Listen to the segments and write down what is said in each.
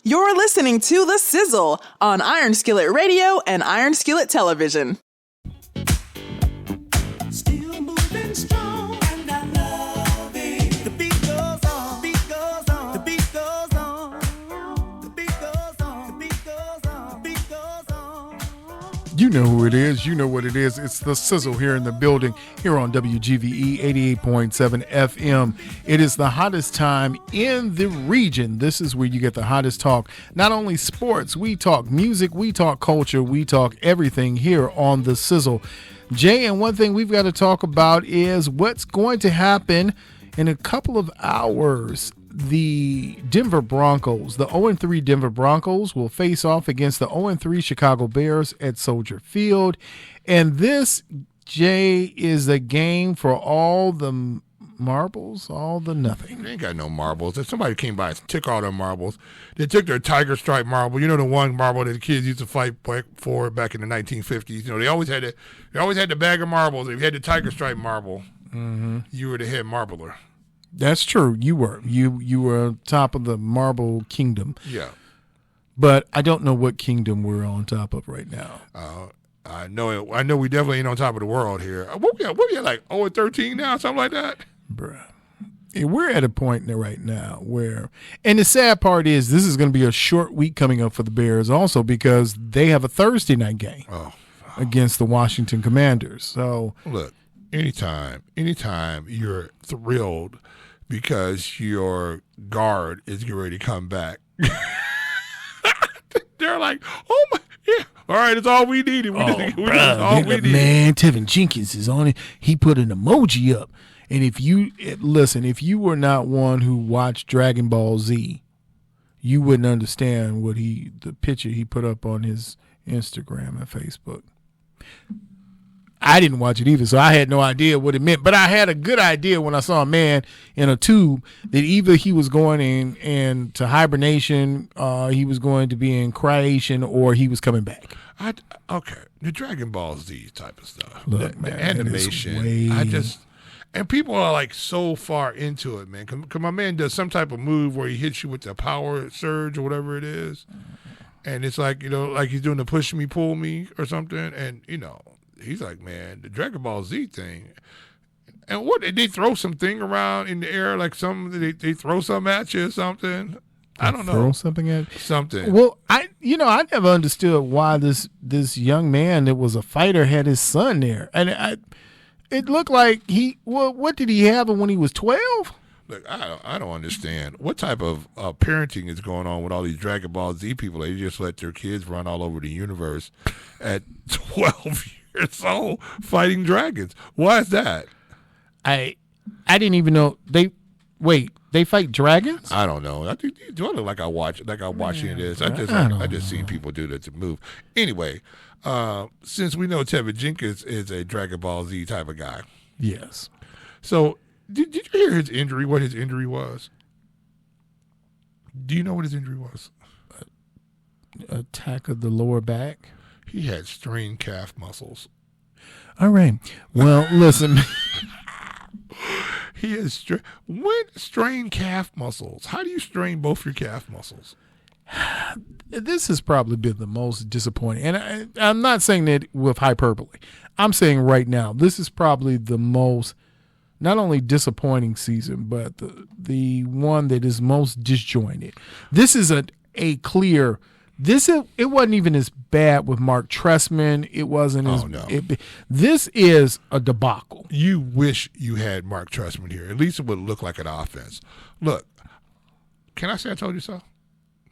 You're listening to The Sizzle on Iron Skillet Radio and Iron Skillet Television. Still moving strong, and I love it. The beat goes on, the beat goes on, the beat goes on, the beat goes on, the beat goes on, the beat goes on. You know who it is. You know what it is. It's The Sizzle here in the building, here on WGVE 88.7 FM. It is the hottest time in the region. This is where you get the hottest talk. Not only sports, we talk music, we talk culture, we talk everything here on The Sizzle. Jay, and one thing we've got to talk about is what's going to happen in a couple of hours. The Denver Broncos, the 0-3 Denver Broncos, will face off against the 0-3 Chicago Bears at Soldier Field. And this, Jay, is a game for all the marbles, all the nothing. They ain't got no marbles. If somebody came by and took all their marbles, they took their tiger stripe marble. You know, the one marble that the kids used to fight for back in the 1950s. You know, they always had the bag of marbles. If you had the tiger stripe marble, you were the head marbler. That's true. You were. You were top of the marble kingdom. Yeah. But I don't know what kingdom we're on top of right now. I know we definitely ain't on top of the world here. What we at, like 0-13 now, something like that? Bruh. We're at a point right now where, and the sad part is this is going to be a short week coming up for the Bears also because they have a Thursday night game against the Washington Commanders. So look, anytime you're thrilled because your guard is getting ready to come back, they're like, oh my, yeah, all right, it's all we needed. We needed. Man, Tevin Jenkins is on it. He put an emoji up. And if you were not one who watched Dragon Ball Z, you wouldn't understand the picture he put up on his Instagram and Facebook. I didn't watch it either, so I had no idea what it meant. But I had a good idea when I saw a man in a tube that either he was going into hibernation, he was going to be in cryation, or he was coming back. Okay, the Dragon Ball Z type of stuff. Look, the animation, and people are like so far into it, man. Cause my man does some type of move where he hits you with the power surge or whatever it is, and it's like, you know, like he's doing the push me, pull me or something, and you know, he's like, man, the Dragon Ball Z thing, and what they throw something around in the air, like they throw something at you or something. I don't know. Throw something at something. Well, I never understood why this young man that was a fighter had his son there, and it looked like what did he have when he was 12? Look, I don't understand what type of parenting is going on with all these Dragon Ball Z people. They just let their kids run all over the universe at 12 years old fighting dragons. Why is that? I didn't even know they fight dragons? I don't know. Do I look like I'm watching this? I just seen people do that to move. Anyway, since we know Tevin Jenkins is a Dragon Ball Z type of guy. Yes. So did you hear his injury, what his injury was? Do you know what his injury was? Attack of the lower back? He had strained calf muscles. All right. Well, listen. He has strained calf muscles. How do you strain both your calf muscles? This has probably been the most disappointing. And I'm not saying that with hyperbole. I'm saying right now, this is probably the most, not only disappointing season, but the one that is most disjointed. This is a clear. It wasn't even as bad with Mark Trestman. It wasn't as. No. This is a debacle. You wish you had Mark Trestman here. At least it would look like an offense. Look, can I say I told you so?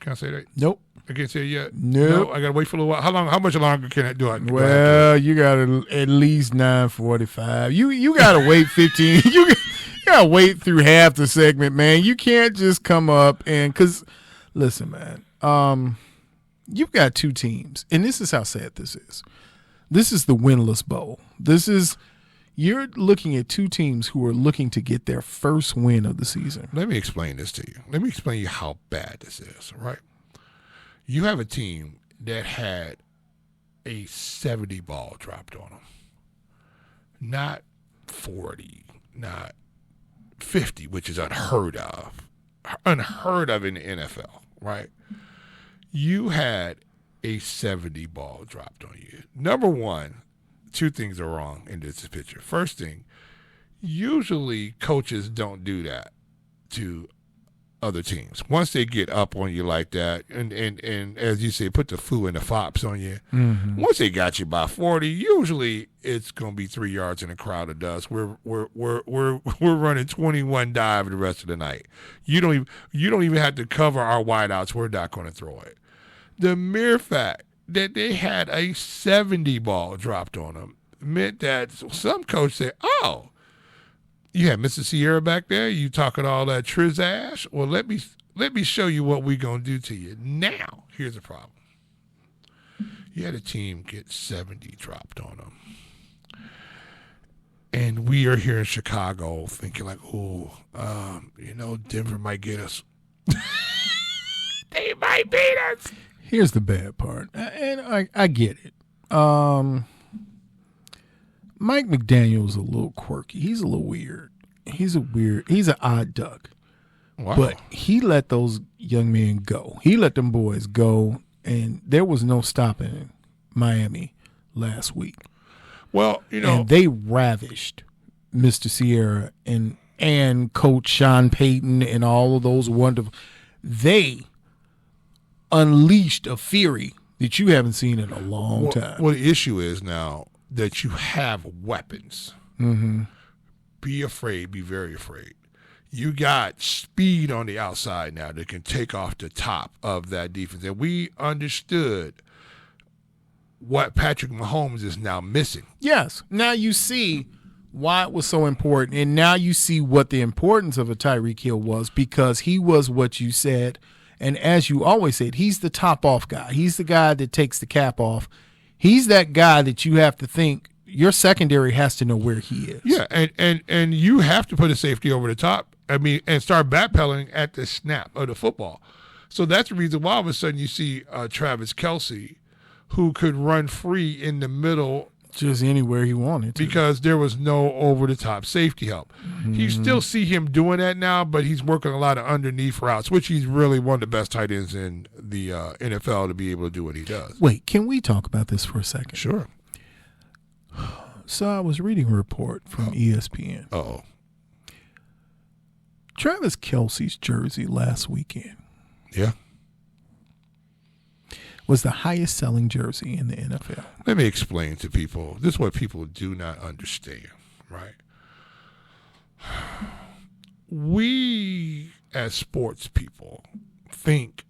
Can I say that? Nope. I can't say it yet. Nope. No, I gotta wait for a little while. How much longer can I do it? Well, you got at least 9:45. You gotta wait 15. You gotta wait through half the segment, man. You can't just come up because, listen, man. You've got two teams, and this is how sad this is. This is the winless bowl. You're looking at two teams who are looking to get their first win of the season. Let me explain this to you. Let me explain to you how bad this is, right? You have a team that had a 70 ball dropped on them. Not 40, not 50, which is unheard of in the NFL, right? You had a 70 ball dropped on you. Number one, two things are wrong in this picture. First thing, usually coaches don't do that to other teams. Once they get up on you like that, and as you say, put the foo and the fops on you. Mm-hmm. Once they got you by 40, usually it's gonna be 3 yards in a crowd of dust. We're running 21 dive the rest of the night. You don't even have to cover our wideouts. We're not going to throw it. The mere fact that they had a 70 ball dropped on them meant that some coach said, "Oh, you had Mr. Sierra back there. You talking all that triz ash? Well, let me show you what we gonna do to you." Now, here's the problem. You had a team get 70 dropped on them, and we are here in Chicago thinking like, "Oh, Denver might get us. They might beat us." Here's the bad part, and I get it. Mike McDaniel's a little quirky. He's a little weird. He's an odd duck. Wow. But he let those young men go. He let them boys go, and there was no stopping Miami last week. Well, and they ravished Mr. Sierra and Coach Sean Payton and all of those wonderful. They unleashed a fury that you haven't seen in a long time. Well, the issue is now that you have weapons. Mm-hmm. Be afraid. Be very afraid. You got speed on the outside now that can take off the top of that defense. And we understood what Patrick Mahomes is now missing. Yes. Now you see why it was so important. And now you see what the importance of a Tyreek Hill was, because he was what you said. And as you always said, he's the top off guy. He's the guy that takes the cap off. He's that guy that you have to think your secondary has to know where he is. Yeah, and you have to put a safety over the top. I mean, and start backpedaling at the snap of the football. So that's the reason why all of a sudden you see Travis Kelce, who could run free in the middle. Just anywhere he wanted to. Because there was no over-the-top safety help. Mm-hmm. You still see him doing that now, but he's working a lot of underneath routes, which he's really one of the best tight ends in the NFL to be able to do what he does. Wait, can we talk about this for a second? Sure. So I was reading a report from ESPN. Uh-oh. Travis Kelce's jersey last weekend Yeah. was the highest selling jersey in the NFL. Let me explain to people. This is what people do not understand, right? We, as sports people, think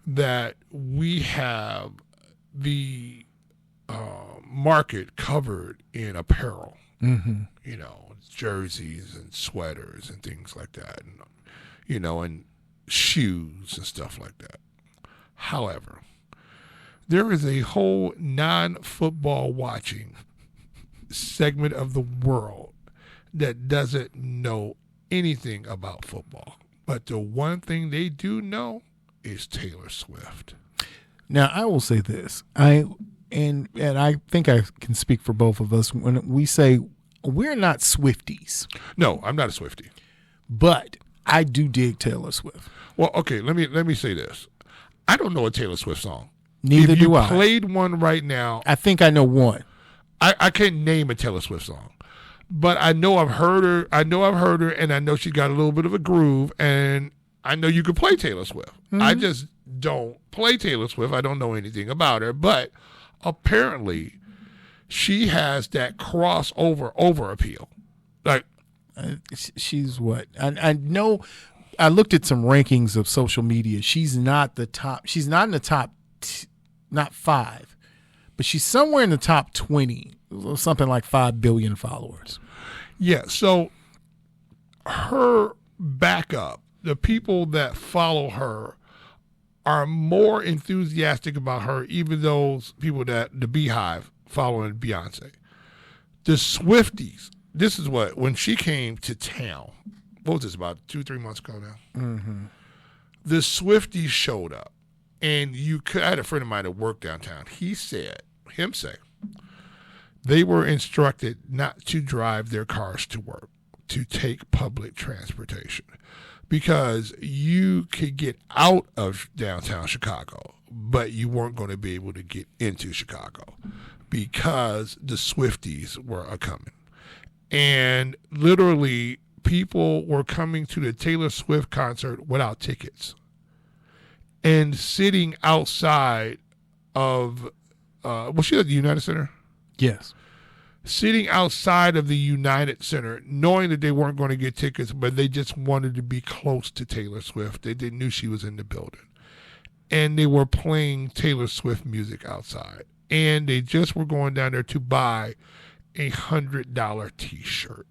that we have the market covered in apparel, Mm-hmm. jerseys and sweaters and things like that, and, and shoes and stuff like that. However, there is a whole non-football watching segment of the world that doesn't know anything about football. But the one thing they do know is Taylor Swift. Now, I will say this. And I think I can speak for both of us when we say we're not Swifties. No, I'm not a Swiftie. But I do dig Taylor Swift. Well, okay, let me say this. I don't know a Taylor Swift song. Neither do I. If you played one right now, I think I know one. I can't name a Taylor Swift song. But I know I've heard her. And I know she got a little bit of a groove. And I know you could play Taylor Swift. Mm-hmm. I just don't play Taylor Swift. I don't know anything about her. But apparently, she has that over appeal. Like, she's what? I know. I looked at some rankings of social media. She's not the top. She's not in the top, not 5, but she's somewhere in the top 20. Something like 5 billion followers. Yeah. So her backup, the people that follow her, are more enthusiastic about her, even those people that the Beehive following Beyonce. The Swifties, this is when she came to town, what was this, about 2-3 months ago now? Mm-hmm. The Swifties showed up, and I had a friend of mine that worked downtown. He said, they were instructed not to drive their cars to work, to take public transportation, because you could get out of downtown Chicago but you weren't going to be able to get into Chicago because the Swifties were coming. And literally, people were coming to the Taylor Swift concert without tickets and sitting outside of, was she at the United Center? Yes. Sitting outside of the United Center, knowing that they weren't going to get tickets, but they just wanted to be close to Taylor Swift. They knew she was in the building. And they were playing Taylor Swift music outside. And they just were going down there to buy a $100 T-shirt.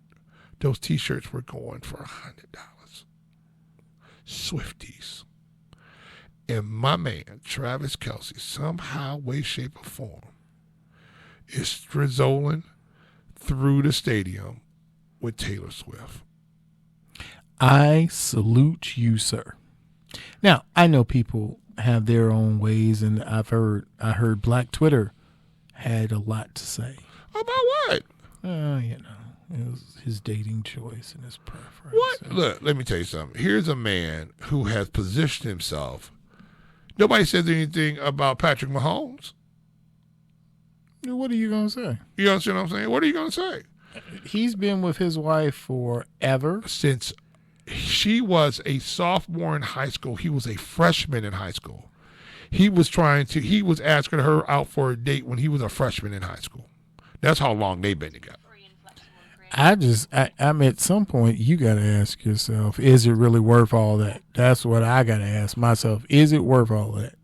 Those T-shirts were going for $100. Swifties. And my man, Travis Kelce, somehow, way, shape, or form, is strolling through the stadium with Taylor Swift. I salute you, sir. Now, I know people have their own ways, and I heard Black Twitter had a lot to say. About what? It was his dating choice and his preference. What? Look, let me tell you something. Here's a man who has positioned himself. Nobody says anything about Patrick Mahomes. What are you going to say? You understand what I'm saying? What are you going to say? He's been with his wife forever. Since she was a sophomore in high school, he was a freshman in high school. He was asking her out for a date when he was a freshman in high school. That's how long they've been together. I'm at some point, you got to ask yourself, is it really worth all that? That's what I got to ask myself. Is it worth all that?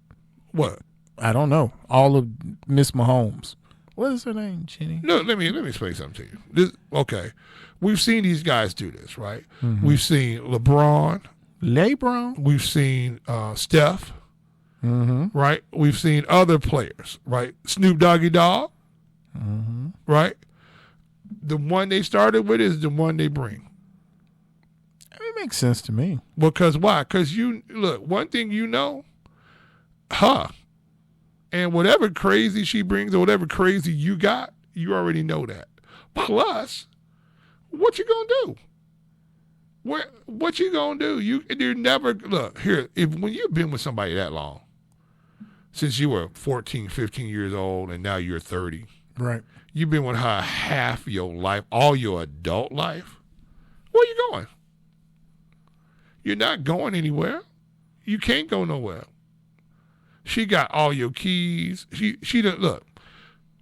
What? I don't know. All of Miss Mahomes. What is her name, Jenny? No, let me explain something to you. Okay. We've seen these guys do this, right? Mm-hmm. We've seen LeBron. We've seen Steph. Mm-hmm. Right? We've seen other players, right? Snoop Doggy Dogg. Mm-hmm. Right? The one they started with is the one they bring. It makes sense to me. Because why? Because one thing you know, her, and whatever crazy she brings or whatever crazy you got, you already know that. Plus, what you gonna do? What you gonna do? You're never, look, here, when you've been with somebody that long, since you were 14, 15 years old and now you're 30. Right. You've been with her half your life, all your adult life. Where are you going? You're not going anywhere. You can't go nowhere. She got all your keys. She didn't look.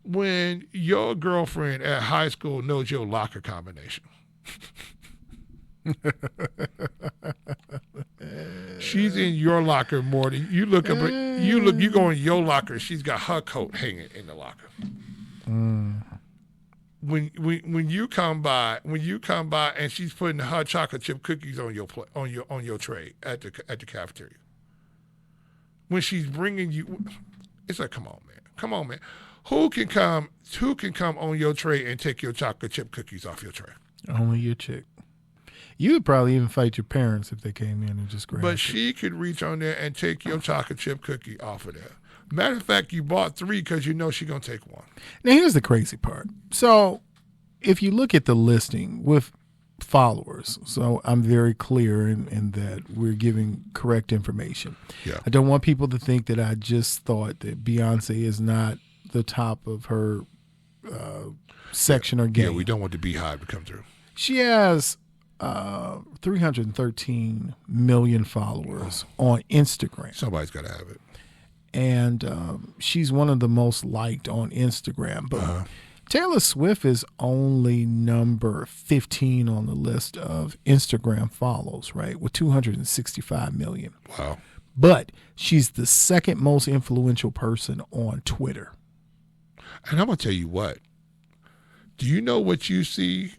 When your girlfriend at high school knows your locker combination. She's in your locker more than you look up. You go in your locker. She's got her coat hanging in the locker. When you come by and she's putting her chocolate chip cookies on your tray at the cafeteria. When she's bringing you, it's like, come on, man. Who can come on your tray and take your chocolate chip cookies off your tray? Only your chick. You would probably even fight your parents if they came in and just grabbed it. But she could reach on there and take your chocolate chip cookie off of there. Matter of fact, you bought 3 because you know she's going to take one. Now, here's the crazy part. So, if you look at the listing with followers, so I'm very clear in that we're giving correct information. Yeah. I don't want people to think that I just thought that Beyonce is not the top of her section or game. Yeah, we don't want the beehive to come through. She has 313 million followers on Instagram. Somebody's got to have it. And she's one of the most liked on Instagram. But Taylor Swift is only number 15 on the list of Instagram follows, right, with 265 million. Wow. But she's the second most influential person on Twitter. And I'm going to tell you what. Do you know what you see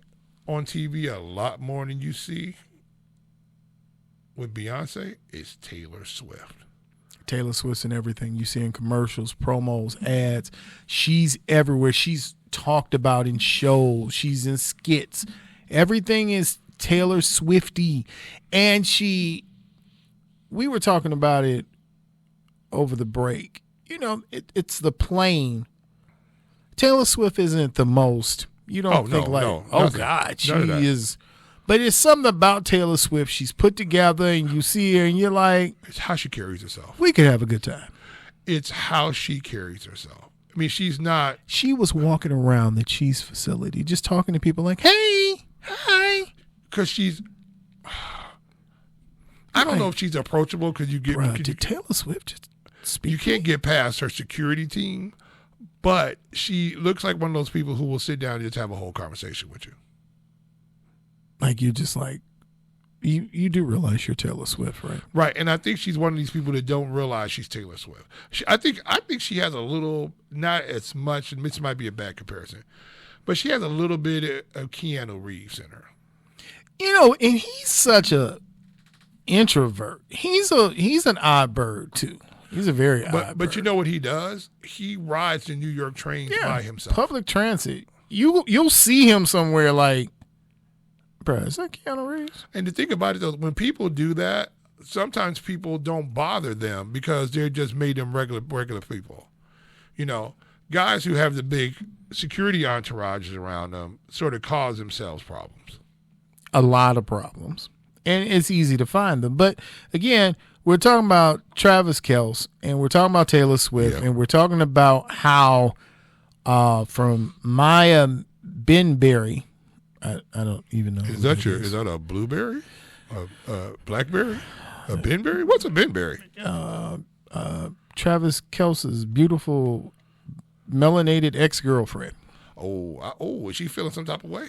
on TV a lot more than you see with Beyonce? Is Taylor Swift. Taylor Swift's in everything. You see in commercials, promos, ads. She's everywhere. She's talked about in shows. She's in skits. Everything is Taylor Swifty. And we were talking about it over the break. You know, it's the plane. Taylor Swift isn't the most. You don't think God, she is. But it's something about Taylor Swift. She's put together, and you see her, and you're like, it's how she carries herself. We could have a good time. It's how she carries herself. I mean, she's not. She was walking around the cheese facility just talking to people like, hey, hi. Because she's. I don't know if she's approachable because you get. Bruh, did Taylor Swift just speak? You can't get past her security team, but she looks like one of those people who will sit down and just have a whole conversation with you. Like, you're just like, you do realize you're Taylor Swift, right? Right, and I think she's one of these people that don't realize she's Taylor Swift. I think she has a little, not as much, and this might be a bad comparison, but she has a little bit of Keanu Reeves in her. You know, and he's such a introvert. He's an odd bird too. He's a very odd bird. But you know what he does? He rides the New York trains by himself. Public transit. You'll see him somewhere like, bruh, is that Keanu Reeves? And the thing about it, though, when people do that, sometimes people don't bother them because they're just made them regular people. You know, guys who have the big security entourages around them sort of cause themselves problems. A lot of problems. And it's easy to find them. But, again, we're talking about Travis Kelce, and we're talking about Taylor Swift, and we're talking about how from Maya Benberry, I don't even know. Is that a blueberry? A blackberry? A Benberry? What's a Benberry? Travis Kelce's beautiful melanated ex-girlfriend. Oh, is she feeling some type of way?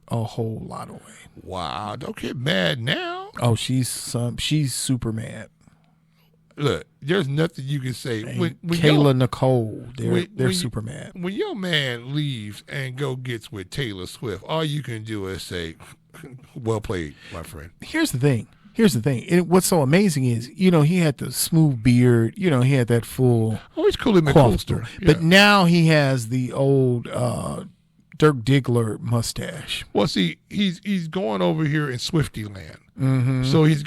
A whole lot of way. Wow, don't get mad now. Oh, she's super mad. Look, there's nothing you can say. When Kayla Nicole, they're super mad. When your man leaves and gets with Taylor Swift, all you can do is say, well played, my friend. Here's the thing. And what's so amazing is, you know, he had the smooth beard. You know, he had that full. Oh, he's cool in McCoolster. Yeah. But now he has the old Dirk Diggler mustache. Well, see, he's going over here in Swiftie land. Mm-hmm. So his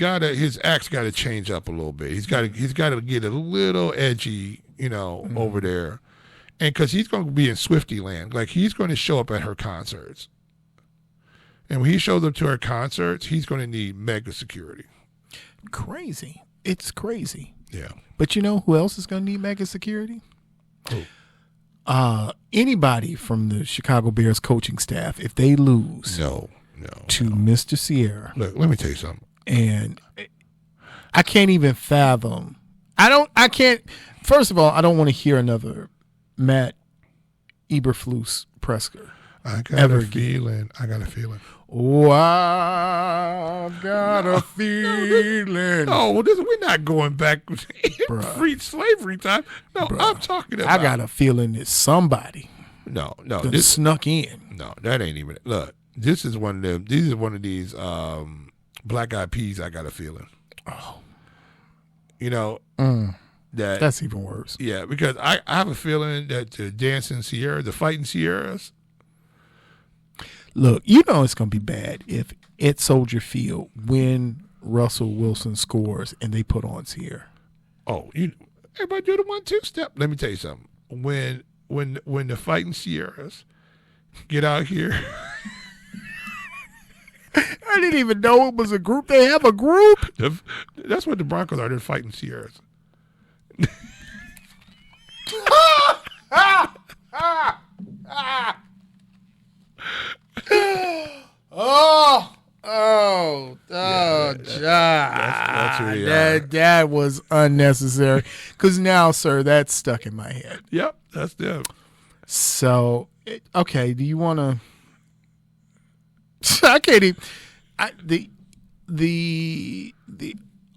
act's got to change up a little bit. He's got to get a little edgy, you know, over there, and because he's going to be in Swiftie land, like he's going to show up at her concerts, and when he shows up to her concerts, he's going to need mega security. Crazy, it's crazy. Yeah, but you know who else is going to need mega security? Who? Anybody from the Chicago Bears coaching staff, if they lose. No. Mr. Sierra. Look, let me tell you something. And I can't even fathom. I can't. First of all, I don't want to hear another Matt Eberflus Presker. I got a feeling. Oh, I got a feeling. No, we're not going back free slavery time. No, I'm talking about. I got a feeling that somebody. No, this snuck in. No, that ain't even. Look, this is one of them. This is one of these Black Eyed Peas. I got a feeling. Oh, you know that's even worse. Yeah, because I have a feeling that the dancing Sierra, the fighting Sierras. Look, you know it's going to be bad if at Soldier Field when Russell Wilson scores and they put on Sierra. Oh, everybody do the 1-2 step. Let me tell you something. When the fighting Sierras get out here. I didn't even know it was a group. They have a group? That's what the Broncos are. They're fighting Sierras. That was unnecessary. Because now, sir, that's stuck in my head. Yep, that's them. So, okay, do you want to? I can't even. The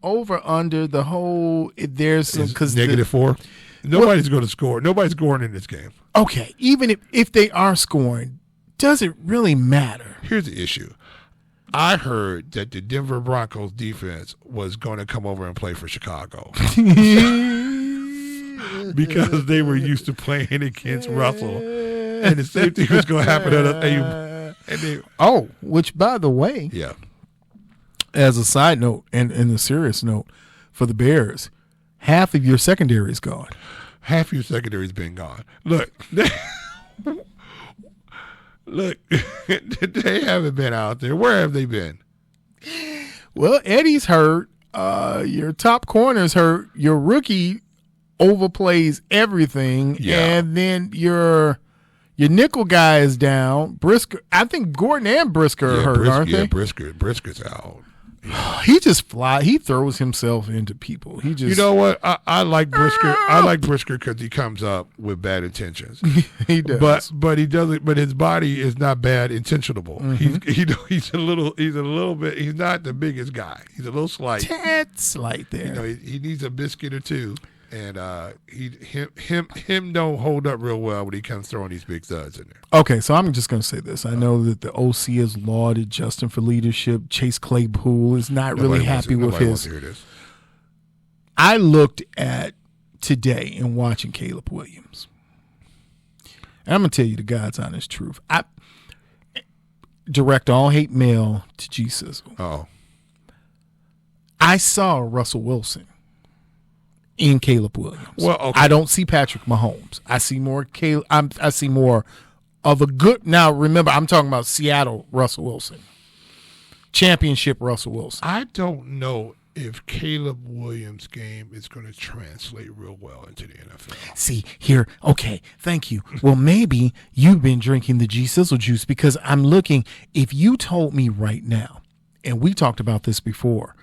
over under the whole there's some because -4. Nobody's going to score. Nobody's scoring in this game. Okay, even if they are scoring, does it really matter? Here's the issue. I heard that the Denver Broncos defense was going to come over and play for Chicago because they were used to playing against Russell, and the same thing was going to happen at which by the way, yeah. As a side note and a serious note for the Bears, half of your secondary is gone. Half your secondary's been gone. Look, they haven't been out there. Where have they been? Well, Eddie's hurt. Your top corner's hurt. Your rookie overplays everything, and then your nickel guy is down. Brisker, I think Gordon and Brisker are hurt, aren't they? Brisker's out. He just he throws himself into people. He just, you know what? I like Brisker. I like Brisker because he comes up with bad intentions. He does, but he doesn't. But his body is not bad intentionable. He's a little bit. He's not the biggest guy. He's a little slight. Tad slight there. You know, he needs a biscuit or two. And him don't hold up real well when he comes throwing these big thuds in there. Okay, so I'm just going to say this. I know that the OC has lauded Justin for leadership. Chase Claypool is not really happy with his. I looked at today in watching Caleb Williams. And I'm going to tell you the God's honest truth. I direct all hate mail to G.Sizzle. Oh. I saw Russell Wilson in Caleb Williams. Well, okay. I don't see Patrick Mahomes. I see more Caleb. I see more of a good. Now, remember, I'm talking about Seattle Russell Wilson, championship Russell Wilson. I don't know if Caleb Williams' game is going to translate real well into the NFL. See, here, okay, thank you. Well, maybe you've been drinking the G.Sizzle juice, because I'm looking. If you told me right now, and we talked about this before,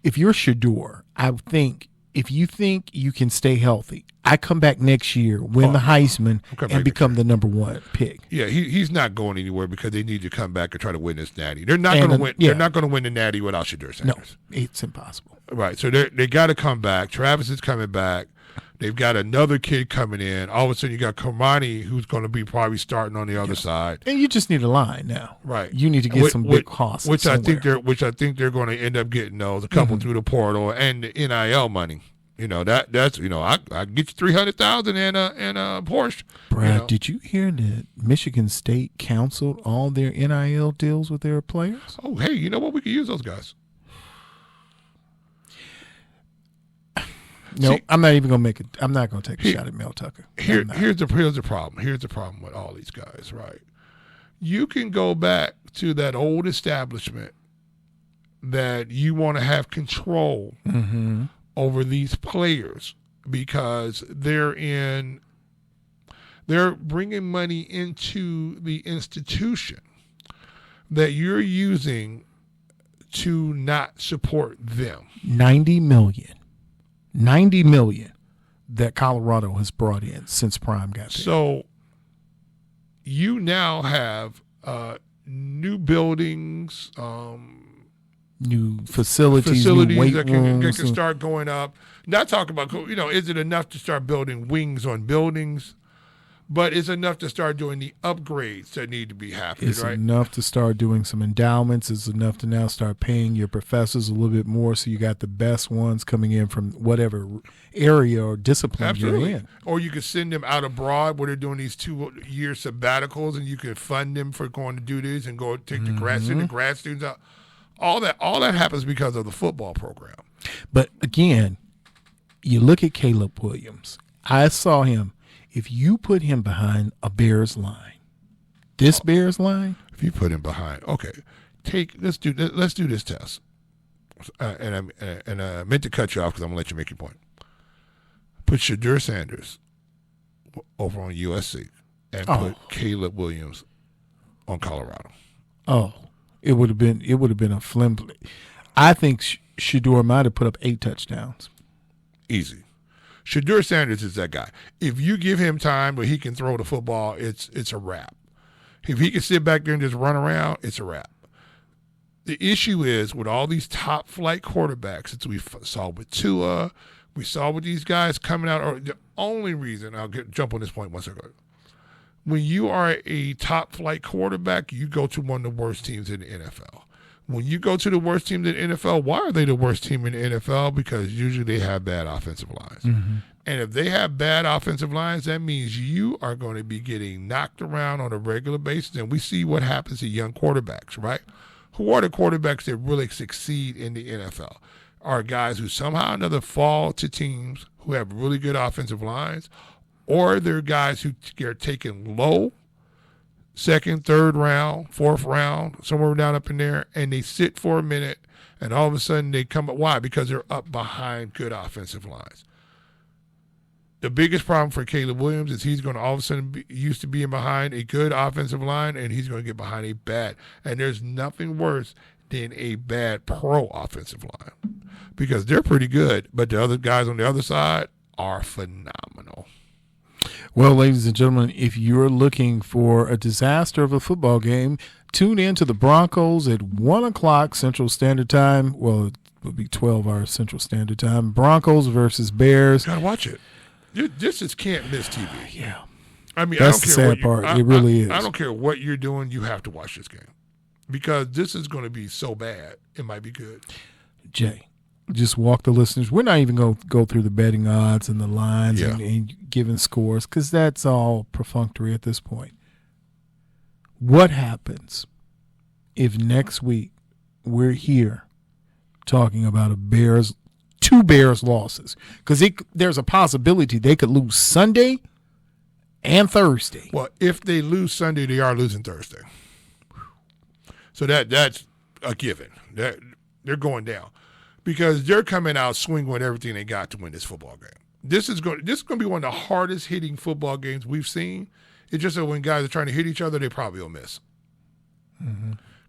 if you're Shador, I think. If you think you can stay healthy, I come back next year, win the Heisman, and become the number one pick. Yeah, he's not going anywhere because they need to come back and try to win this natty. They're not going to win. Yeah. They're not going to win the natty without Shador Sanders. No, it's impossible. Right. So they got to come back. Travis is coming back. They've got another kid coming in. All of a sudden, you got Kamani, who's going to be probably starting on the other side. And you just need a line now. Right. You need to get some big costs. Which I think they're going to end up getting those, a couple through the portal and the NIL money. You know, that's I get you $300,000 and a Porsche. Brad, did you hear that Michigan State canceled all their NIL deals with their players? Oh, hey, you know what? We could use those guys. No, I'm not even gonna make it. I'm not gonna take a shot at Mel Tucker. Here's the problem. Here's the problem with all these guys, right? You can go back to that old establishment that you want to have control over these players because they're bringing money into the institution that you're using to not support them. $90 million that Colorado has brought in since Prime got there. So you now have new buildings, new facilities new weight that rooms can start going up. Not talking about, is it enough to start building wings on buildings? But it's enough to start doing the upgrades that need to be happening, it's right? enough to start doing some endowments. It's enough to now start paying your professors a little bit more so you got the best ones coming in from whatever area or discipline you're in. Or you could send them out abroad where they're doing these 2-year sabbaticals and you could fund them for going to do this and go take the grad students out. All that happens because of the football program. But again, you look at Caleb Williams. I saw him. If you put him behind a Bears line, Bears line. If you put him behind, okay, let's do this test. And I meant to cut you off because I'm gonna let you make your point. Put Shador Sanders over on USC and put Caleb Williams on Colorado. Oh, it would have been a flimsy. I think Shador might have put up 8 touchdowns. Easy. Shador Sanders is that guy. If you give him time where he can throw the football, it's a wrap. If he can sit back there and just run around, it's a wrap. The issue is with all these top flight quarterbacks, as we saw with Tua, we saw with these guys coming out, or the only reason, jump on this point one second. When you are a top flight quarterback, you go to one of the worst teams in the NFL. When you go to the worst team in the NFL, why are they the worst team in the NFL? Because usually they have bad offensive lines. And if they have bad offensive lines, that means you are going to be getting knocked around on a regular basis. And we see what happens to young quarterbacks, right? Who are the quarterbacks that really succeed in the NFL? Are guys who somehow or another fall to teams who have really good offensive lines, or they're guys who are taken low, 2nd, 3rd round, 4th round, somewhere down up in there, and they sit for a minute, and all of a sudden they come up. Why? Because they're up behind good offensive lines. the biggest problem for Caleb Williams is he's going to all of a sudden be used to being behind a good offensive line, and he's going to get behind a bad. And there's nothing worse than a bad pro offensive line because they're pretty good, but the other guys on the other side are phenomenal. Well, ladies and gentlemen, if you're looking for a disaster of a football game, tune in to the Broncos at 1 o'clock Central Standard Time. Well, it will be 12 hours Central Standard Time. Broncos versus Bears. Gotta watch it. This is can't miss TV. Yeah. I mean, That's I don't the care sad part. It really is. I don't care what you're doing. You have to watch this game because this is going to be so bad. It might be good. Jay, just walk the listeners. We're not even going to go through the betting odds and the lines and giving scores because that's all perfunctory at this point. What happens if next week we're here talking about two Bears losses? Because there's a possibility they could lose Sunday and Thursday. Well, if they lose Sunday, they are losing Thursday. So that's a given. They're going down because they're coming out swinging with everything they got to win this football game. This is going to be one of the hardest hitting football games we've seen. It's just that when guys are trying to hit each other, they probably will miss.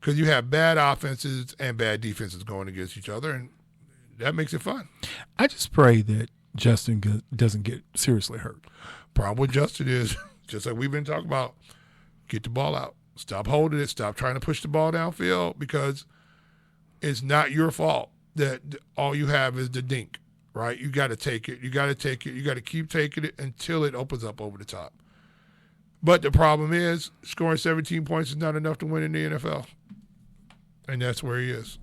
Because you have bad offenses and bad defenses going against each other, and that makes it fun. I just pray that Justin doesn't get seriously hurt. Problem with Justin is, just like we've been talking about, get the ball out. Stop holding it. Stop trying to push the ball downfield because it's not your fault that all you have is the dink, right? You got to take it. You got to take it. You got to keep taking it until it opens up over the top. But the problem is scoring 17 points is not enough to win in the NFL. And that's where he is.